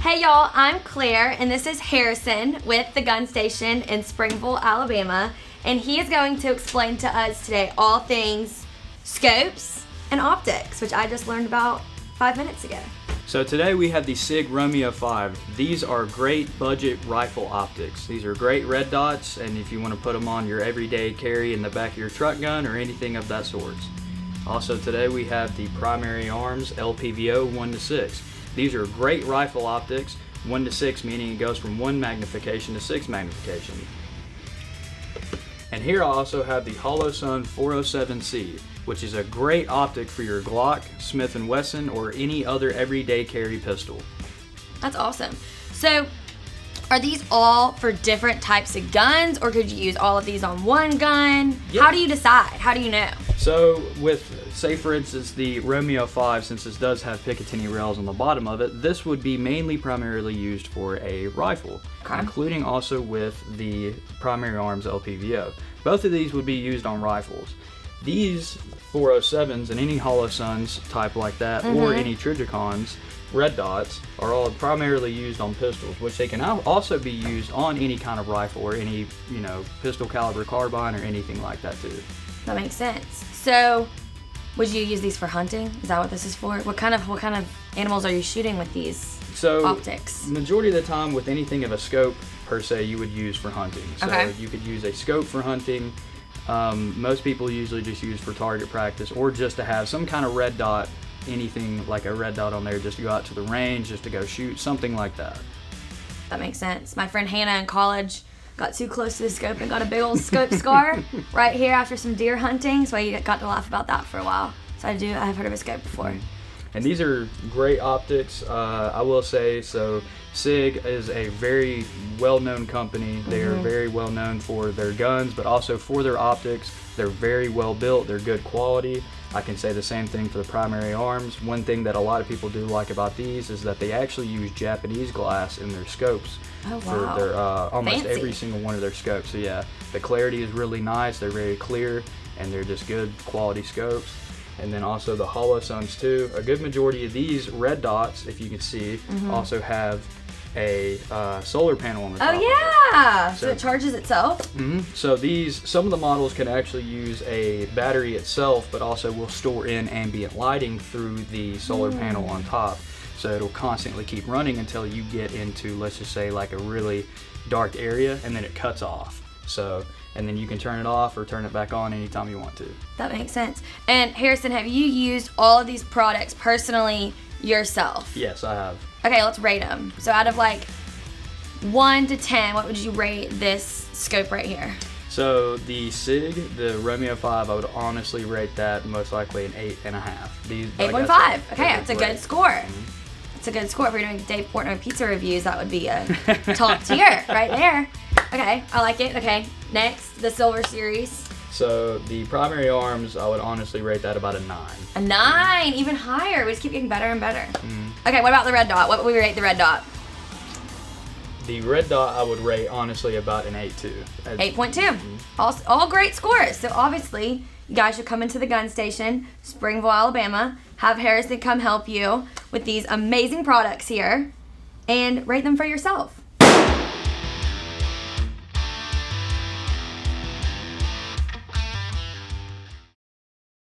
Hey y'all, I'm Claire and this is Harrison with the gun station in Springville, Alabama, and he is going to explain to us today all things scopes and optics, which I just learned about 5 minutes ago. So today we have the SIG Romeo 5. These are great budget rifle optics. These are great red dots, and if you want to put them on your everyday carry in the back of your truck gun or anything of that sort. Also today we have the Primary Arms LPVO 1:6. These are great rifle optics, 1:6 meaning it goes from 1 magnification to 6 magnification. And here I also have the Holosun 407C, which is a great optic for your Glock, Smith & Wesson, or any other everyday carry pistol. That's awesome. So, are these all for different types of guns, or could you use all of these on one gun? Yep. How do you decide? How do you know? So with, say for instance, the Romeo 5, since this does have Picatinny rails on the bottom of it, this would be primarily used for a rifle, Okay. including also with the Primary Arms LPVO. Both of these would be used on rifles. These 407s and any Holosuns type like that, or any Trijicons, red dots, are all primarily used on pistols, which they can also be used on any kind of rifle or any, pistol caliber carbine or anything like that too. That makes sense. So, would you use these for hunting? Is that what this is for? What kind of animals are you shooting with these optics? Majority of the time with anything of a scope per se you would use for hunting. So Okay. you could use a scope for hunting. Most people usually just use for target practice or just to have some kind of red dot, anything like a red dot on there just to go out to the range, just to go shoot, something like that. That makes sense. My friend Hannah in college got too close to the scope and got a big old scope scar right here after some deer hunting, so I got to laugh about that for a while. So I've heard of a scope before. And these are great optics, I will say. So SIG is a very well-known company. They are very well known for their guns, but also for their optics. They're very well built, they're good quality. I can say the same thing for the Primary Arms. One thing that a lot of people do like about these is that they actually use Japanese glass in their scopes. Oh, For wow. their almost Fancy. every single one of their scopes. So yeah, the clarity is really nice, they're very clear, and they're just good quality scopes. And then also the Holosuns too. A good majority of these red dots, if you can see, also have a solar panel on the top. Oh yeah! So So- it charges itself? So some of the models can actually use a battery itself, but also will store in ambient lighting through the solar panel on top. So it'll constantly keep running until you get into, let's just say, like a really dark area, and then it cuts off. So, and then you can turn it off or turn it back on anytime you want to. That makes sense. And Harrison, have you used all of these products personally yourself? Yes, I have. Okay, let's rate them. So out of 1 to 10, what would you rate this scope right here? So the SIG, the Romeo 5, I would honestly rate that most likely an 8.5. 8.5. Okay, that's a great. good score. It's a good score. If we're doing Dave Portnoy pizza reviews, that would be a top tier right there. Okay, I like it. Okay, next, the Silver Series. So the Primary Arms, I would honestly rate that about a 9. A 9, even higher. We just keep getting better and better. Okay, what about the red dot? What would we rate the red dot? The red dot I would rate honestly about an 8.2. 8.2. All great scores. So obviously, you guys should come into the gun station, Springville, Alabama, have Harrison come help you with these amazing products here, and rate them for yourself.